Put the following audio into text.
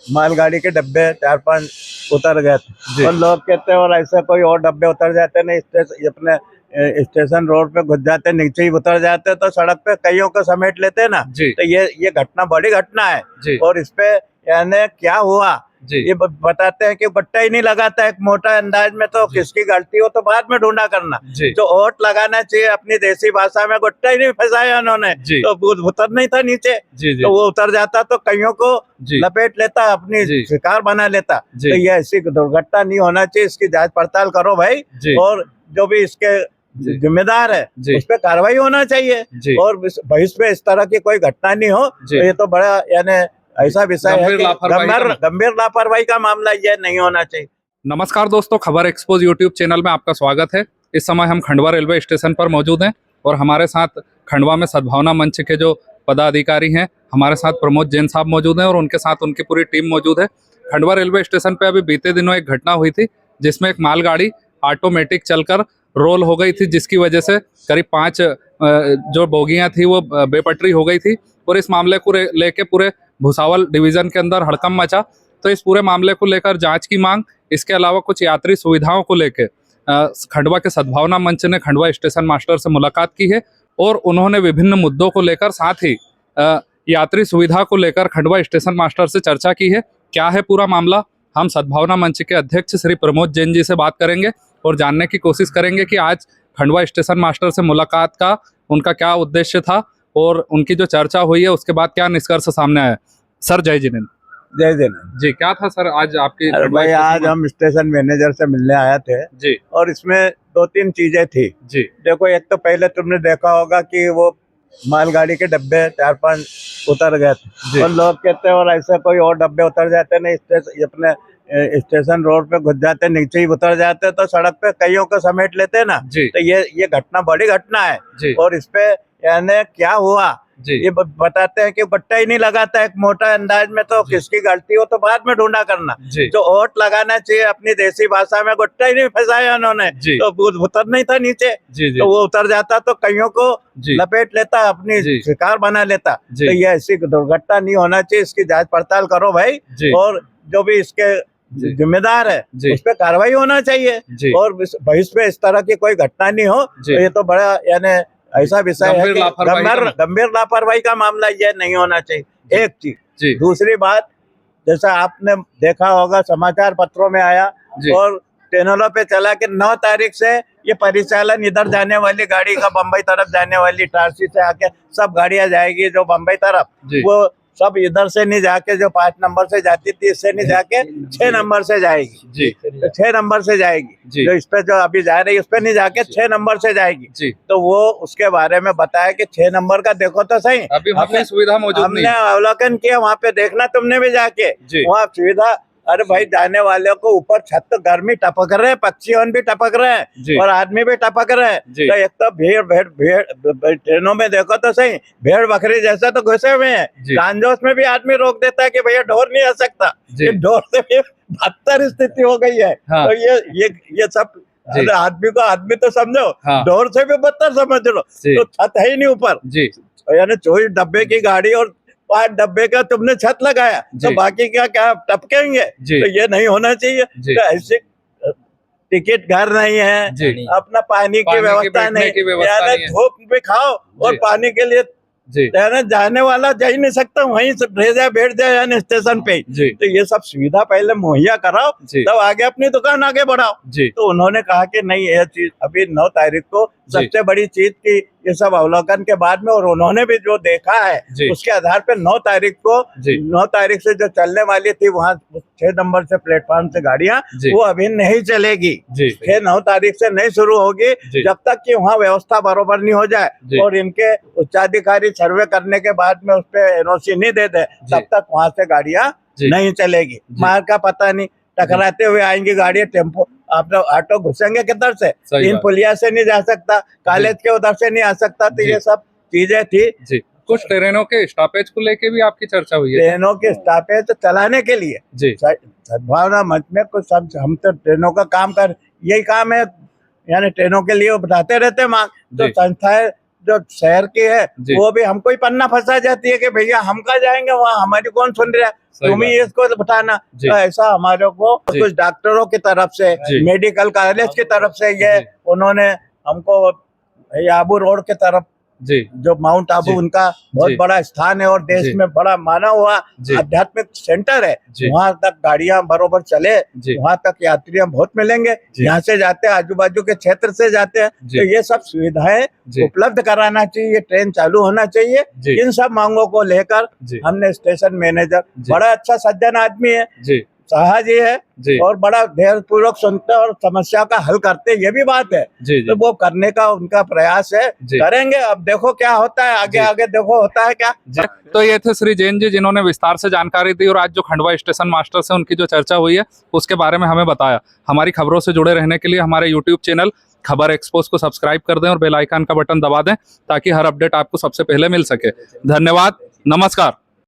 मालगाड़ी के डब्बे 4-5 उतर गए थे और लोग कहते हैं और ऐसे कोई और डब्बे उतर जाते नहीं, अपने स्टेशन रोड पे घुस जाते, नीचे ही उतर जाते तो सड़क पे कईयों को समेट लेते हैं ना। तो ये घटना बड़ी घटना है और इस पे यानी क्या हुआ ये बताते हैं कि बट्टा ही नहीं लगाता एक मोटा अंदाज में, तो किसकी गलती हो तो बाद में ढूंढा करना। जो ओट लगाना चाहिए अपनी देसी भाषा में, गुट्टा ही नहीं फंसाया उन्होंने, तो उतर नहीं था नीचे, तो वो उतर जाता तो कईयों को लपेट लेता, अपनी शिकार बना लेता। तो ये ऐसी दुर्घटना नहीं होना चाहिए, इसकी जांच पड़ताल करो भाई, और जो भी इसके जिम्मेदार है उस पर कार्रवाई होना चाहिए और भविष्य में इस तरह की कोई घटना नहीं हो। तो ये तो बड़ा यानी ऐसा विषय है कि गंभीर लापरवाही का मामला ये नहीं होना चाहिए। नमस्कार दोस्तों, खबर एक्सपोज यूट्यूब चैनल में आपका स्वागत है। इस समय हम खंडवा रेलवे स्टेशन पर मौजूद हैं और हमारे साथ खंडवा में सद्भावना मंच के जो पदाधिकारी हैं, हमारे साथ प्रमोद जैन साहब मौजूद हैं और उनके साथ उनकी पूरी टीम मौजूद है। खंडवा रेलवे स्टेशन पे अभी बीते दिनों एक घटना हुई थी जिसमें एक मालगाड़ी ऑटोमेटिक चलकर रोल हो गई थी, जिसकी वजह से करीब 5 जो बोगियां थी वो बेपटरी हो गई थी और इस मामले को लेके पूरे भुसावल डिवीजन के अंदर हड़कंप मचा। तो इस पूरे मामले को लेकर जांच की मांग, इसके अलावा कुछ यात्री सुविधाओं को लेकर खंडवा के सद्भावना मंच ने खंडवा स्टेशन मास्टर से मुलाकात की है और उन्होंने विभिन्न मुद्दों को लेकर, साथ ही यात्री सुविधा को लेकर खंडवा स्टेशन मास्टर से चर्चा की है। क्या है पूरा मामला, हम सद्भावना मंच के अध्यक्ष श्री प्रमोद जैन जी से बात करेंगे और जानने की कोशिश करेंगे कि आज खंडवा स्टेशन मास्टर से मुलाकात का उनका क्या उद्देश्य था और उनकी जो चर्चा हुई है उसके बाद क्या निष्कर्ष सामने आया। सर जय जिनेंद्र। जय जिनेंद्र जी। क्या था सर आज आपकी? भाई आज हम स्टेशन मैनेजर से मिलने आए थे जी और इसमें 2-3 चीजें थी जी। देखो, एक तो पहले तुमने देखा होगा कि वो मालगाड़ी के डब्बे 4-5 उतर गए थे और लोग कहते हैं और ऐसे कोई और डब्बे उतर जाते नहीं, अपने स्टेशन रोड पे घुस जाते, नीचे ही उतर जाते तो सड़क पे कईयों को समेट लेते ना। तो ये घटना बड़ी घटना है और इस पे यानी क्या हुआ ये बताते हैं कि बट्टा ही नहीं लगाता एक मोटा अंदाज में, तो किसकी गलती हो तो बाद में ढूंढा करना। जो ओट लगाना चाहिए अपनी देसी भाषा में, गुट्टा ही नहीं फंसाया उन्होंने, तो उतर नहीं था नीचे, तो वो उतर जाता तो कईयों को लपेट लेता, अपनी शिकार बना लेता। तो ये ऐसी दुर्घटना नहीं होना चाहिए, इसकी जांच पड़ताल करो भाई, और जो भी इसके जिम्मेदार है उस पर कार्रवाई होना चाहिए और भविष्य में इस तरह की कोई घटना नहीं हो। तो ये तो बड़ा यानी ऐसा विषय है कि गंभीर लापरवाही का मामला ये नहीं होना चाहिए। एक चीज। दूसरी बात, जैसा आपने देखा होगा समाचार पत्रों में आया और चैनलों पे चला कि 9 तारीख से ये परिचालन इधर जाने वाली गाड़ी का बम्बई तरफ जाने वाली टारसी से आके सब गाड़ियां जाएगी जो बम्बई तरफ, वो सब इधर से नहीं जाके जो 5 नंबर से जाती थी इससे नहीं जाके 6 नंबर से जाएगी। तो 6 नंबर से जाएगी, जो इस पे जो अभी जा रही है उस पे नहीं जाके 6 नंबर से जाएगी। तो वो उसके बारे में बताया कि 6 नंबर का देखो तो सही, अभी वहाँ सुविधा मौजूद नहीं। हमने अवलोकन किया, वहाँ पे देखना तुमने भी जाके, वहाँ सुविधा। अरे भाई, जाने वाले को ऊपर छत गर्मी टपक रहे हैं, पक्षियों भी टपक रहे हैं और आदमी भी टपक रहे हैं। तो एक तो भीड़ ट्रेनों में देखो तो सही, भेड़ बकरी जैसे तो घुसे हुए हैं। कांजोस में भी आदमी रोक देता है कि भैया ढोर नहीं आ सकता, ढोर से भी बदतर स्थिति हो गई है। तो ये सब आदमी तो समझो, ढोर से भी बदतर समझ लो। तो छत है ही नहीं ऊपर, यानी 24 डब्बे की गाड़ी और 5 डब्बे का तुमने छत लगाया, तो बाकी क्या टपकेंगे? तो ये नहीं होना चाहिए। तो ऐसे टिकट घर नहीं है, अपना पानी की व्यवस्था नहीं, धूप भी खाओ और पानी के लिए जाने वाला जा ही नहीं सकता, वहीं से बैठ जाए यानी स्टेशन पे। तो ये सब सुविधा पहले मुहैया कराओ, तब आगे अपनी दुकान आगे बढ़ाओ। तो उन्होंने कहा कि नहीं, ये चीज अभी 9 तारीख को सबसे बड़ी चीज की ये सब अवलोकन के बाद में, और उन्होंने भी जो देखा है उसके आधार पे 9 तारीख से जो चलने वाली थी वहाँ 6 नंबर से प्लेटफॉर्म से गाड़ियां, वो अभी नहीं चलेगी। 9 तारीख से नहीं शुरू होगी जब तक कि वहाँ व्यवस्था बरोबर नहीं हो जाए और इनके उच्चाधिकारी सर्वे करने के बाद में उस पर NOC नहीं दे दे, तब तक वहाँ से गाड़ियां नहीं चलेगी। मार्ग का पता नहीं, टकराते हुए आएंगी गाड़ियां, टेम्पो आप लोग ऑटो घुसेंगे किधर से, 3 पुलिया से नहीं जा सकता, कॉलेज के उधर से नहीं आ सकता। तो ये सब चीजें थी। कुछ ट्रेनों के स्टॉपेज को लेके भी आपकी चर्चा हुई है? ट्रेनों के स्टॉपेज चलाने के लिए सद्भावना मंच में कुछ सब, हम तो ट्रेनों का काम यही काम है, यानी ट्रेनों के लिए बताते रहते मांग। तो संस्थाएं जो शहर की है जी। वो भी हमको ही पन्ना फंसा जाती है कि भैया हम कहाँ जाएंगे, वहाँ हमारी कौन सुन रहा है, सही तुम ही बात। इसको बताना। जी। तो ऐसा हमारे को जी। कुछ डॉक्टरों की तरफ से, जी। मेडिकल कॉलेज की तरफ से ये जी। उन्होंने हमको, ये आबू रोड की तरफ जी जो माउंट आबू जी। उनका बहुत जी। बड़ा स्थान है और देश जी। में बड़ा माना हुआ जी। आध्यात्मिक सेंटर है, जी। वहां तक गाड़ियां बरोबर चले, जी। वहां तक यात्रियां बहुत मिलेंगे। जी। यहाँ से जाते हैं, आजू बाजू के क्षेत्र से जाते हैं, जी। तो ये सब सुविधाएं जी। उपलब्ध कराना चाहिए, ट्रेन चालू होना चाहिए। जी। इन सब मांगों को लेकर जी। हमने स्टेशन मैनेजर, जी। बड़ा अच्छा सज्जन आदमी है, जी शाह जी है, जी और बड़ा धैर्य पूर्वक सुनते और समस्या का हल करते, ये भी बात है। जी जी तो वो करने का उनका प्रयास है, जी। करेंगे। अब देखो क्या होता है, आगे जी। आगे देखो होता है क्या। जी। तो ये थे श्री जैन जी, जिन्होंने विस्तार से जानकारी दी और आज जो खंडवा स्टेशन मास्टर से उनकी जो चर्चा हुई है उसके बारे में हमें बताया। हमारी खबरों से जुड़े रहने के लिए हमारे यूट्यूब चैनल खबर एक्सपोज को सब्सक्राइब कर दें और बेल आइकन का बटन दबा दें ताकि हर अपडेट आपको सबसे पहले मिल सके। धन्यवाद, नमस्कार।